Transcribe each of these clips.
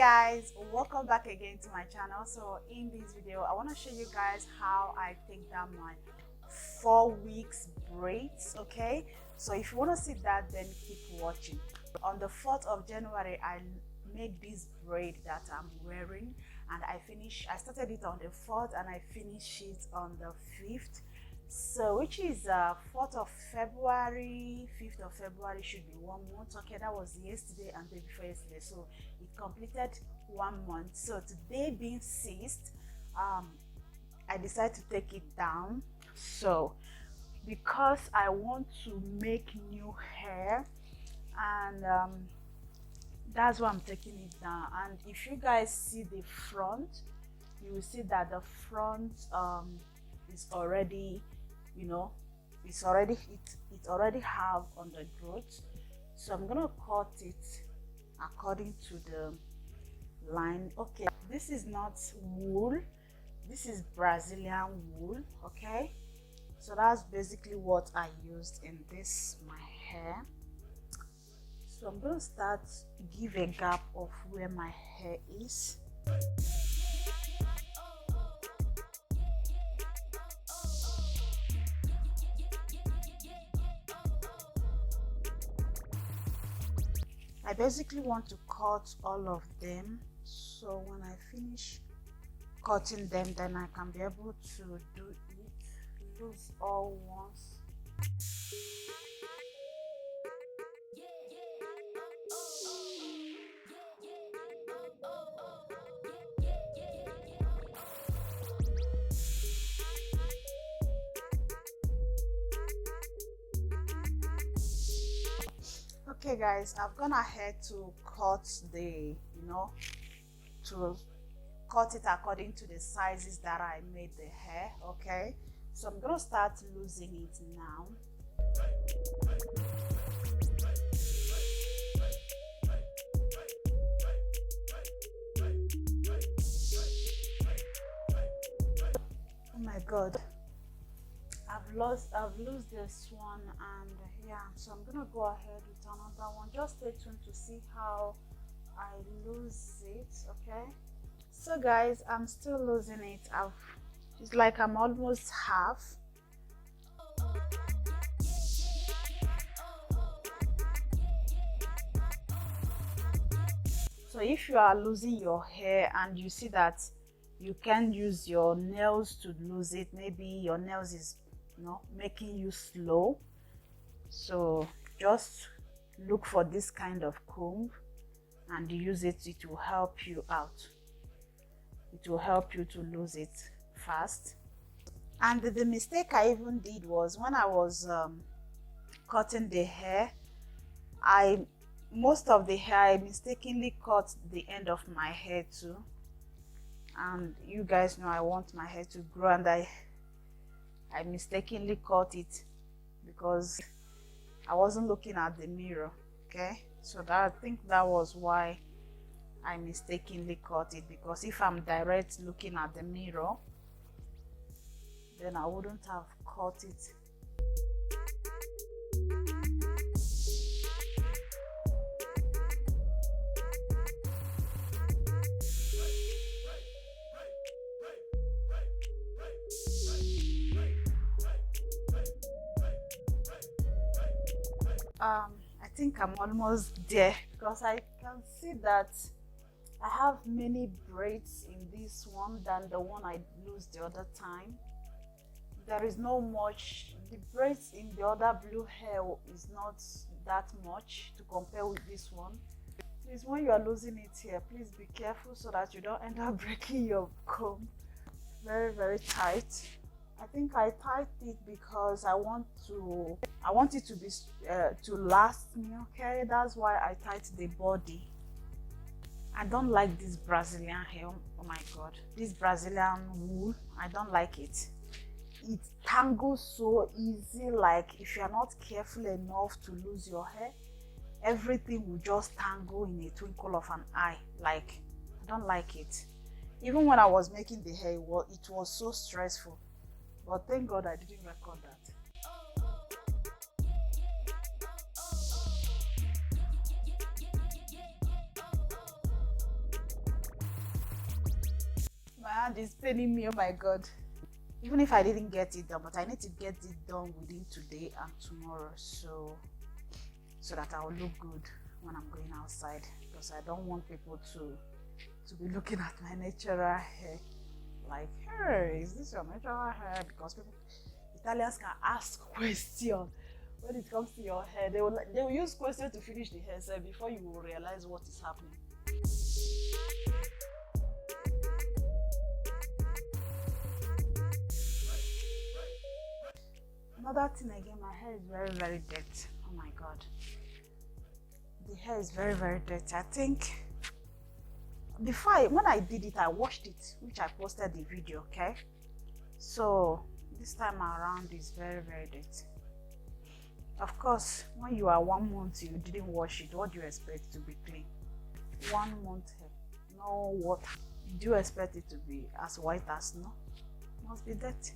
Guys, welcome back again to my channel. So in this video I want to show you guys how I take down my 4 weeks braids. Okay, so if you want to see that, then keep watching. On the 4th of January I made this braid that I'm wearing, and I started it on the 4th and I finished it on the 5th, so which is 4th of February, 5th of February should be 1 month. Okay, that was yesterday and day before yesterday, so it completed 1 month. So today being 6th, I decided to take it down. So because I want to make new hair, and that's why I'm taking it down. And if you guys see the front, you will see that the front is already, you know, it already have on the growth. So I'm gonna cut it according to the line. Okay, this is not wool, this is Brazilian wool. Okay, so that's basically what I used in this my hair. So I'm going to start give a gap of where my hair is. I basically want to cut all of them, so when I finish cutting them, then I can be able to do it loose all once. Okay guys, I've gone ahead to cut to cut it according to the sizes that I made the hair. Okay, so I'm gonna start losing it now. Oh my god, I've lost this one, and yeah, so I'm gonna go ahead with another one. Just stay tuned to see how I lose it. Okay, so guys, I'm still losing it. It's like I'm almost half. So if you are losing your hair and you see that you can use your nails to lose it, maybe your nails is making you slow, so just look for this kind of comb and use it. It will help you out. It will help you to lose it fast. And the mistake I even did was when I was cutting the hair, most of the hair I mistakenly cut the end of my hair too. And you guys know I want my hair to grow, and I mistakenly cut it because I wasn't looking at the mirror. Okay, so I think that was why I mistakenly cut it, because if I'm direct looking at the mirror, then I wouldn't have cut it. I think I'm almost there, because I can see that I have many braids in this one than the one I lose the other time. There is no much, the braids in the other blue hair is not that much to compare with this one. Please, when you are losing it here, please be careful so that you don't end up breaking your comb. Very, very tight. I think I tied it because I want it to be to last me. Okay, that's why I tied the body. I don't like this Brazilian hair. Oh my god, this Brazilian wool, I don't like it. It tangles so easy. Like if you're not careful enough to lose your hair, everything will just tangle in a twinkle of an eye. Like, I don't like it. Even when I was making the hair, it was so stressful. But thank God I didn't record that. hand is paining me. Oh my god. Even if I didn't get it done, but I need to get it done within today and tomorrow, so that I will look good when I'm going outside, because I don't want people to be looking at my natural hair like, hey, is this your natural hair? Because Italians can ask questions when it comes to your hair. They will use questions to finish the hair, so before you will realize what is happening. Another thing again, my hair is very, very dirty. Oh my god, the hair is very, very dirty. I think when I did it, I washed it, which I posted the video. Okay, so this time around is very, very dirty. Of course, when you are 1 month, you didn't wash it, what do you expect to be clean? 1 month hair, no water, do you expect it to be as white as snow? Must be dirty.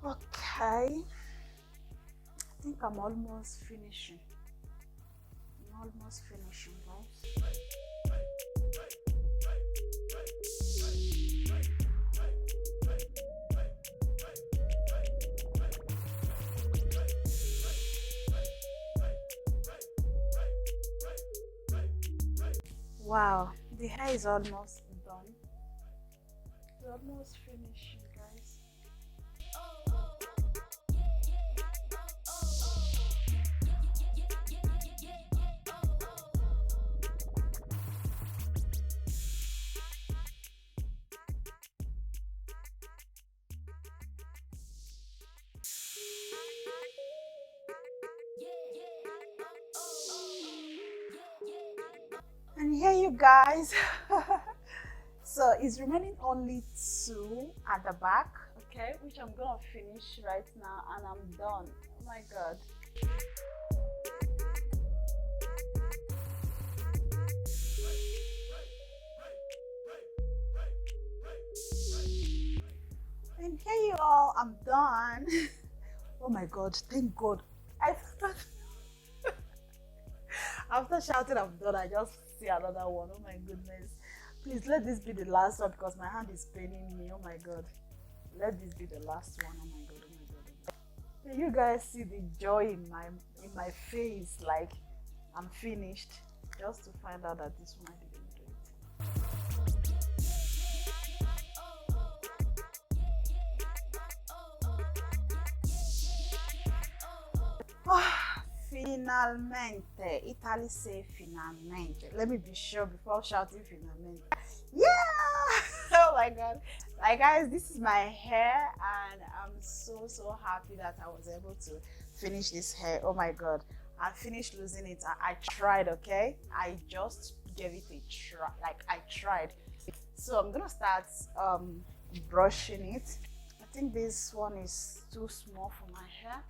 Okay, I think I'm almost finishing. Guys. Wow, the hair is almost done. It's almost finishing, guys. And here you guys. So it's remaining only 2 at the back, okay, which I'm gonna finish right now, and I'm done. Oh my god. And here you all, I'm done. Oh my god, thank god. After shouting I'm done, I just see another one. Oh my goodness, please let this be the last one, because my hand is paining me. Oh my god, let this be the last one. Oh my god, oh my god. Can you guys see the joy in my face, like I'm finished, just to find out that this one I didn't do it. Finalmente, Italy say finalmente. Let me be sure before shouting finalmente. Yeah! Oh my god. Like guys, this is my hair, and I'm so happy that I was able to finish this hair. Oh my god, I finished losing it. I tried, okay? I just gave it a try. Like I tried. So I'm gonna start brushing it. I think this one is too small for my hair.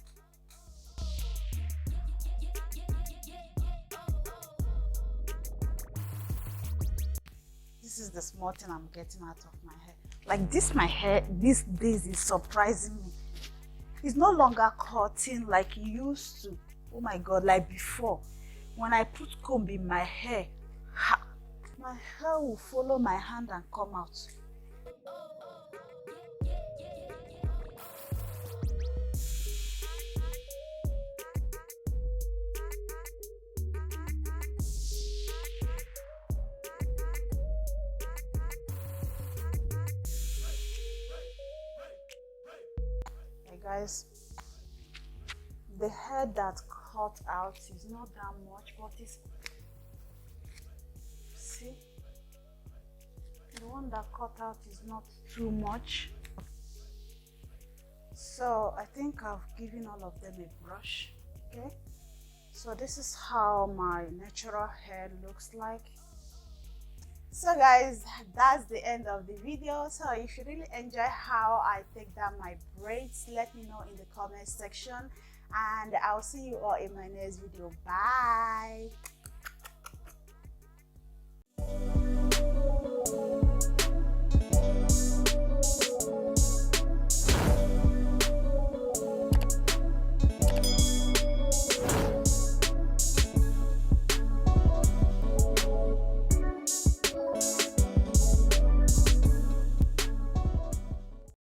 This is the small thing I'm getting out of my hair. Like this, my hair these days is surprising me. It's no longer cutting like it used to. Oh my god, like before. When I put comb in my hair, my hair will follow my hand and come out. Guys, the hair that cut out is not that much, but it's, see, the one that cut out is not too much. So I think I've given all of them a brush. Okay, so this is how my natural hair looks like. So guys, that's the end of the video. So if you really enjoy how I take down my braids, let me know in the comment section, and I'll see you all in my next video. Bye.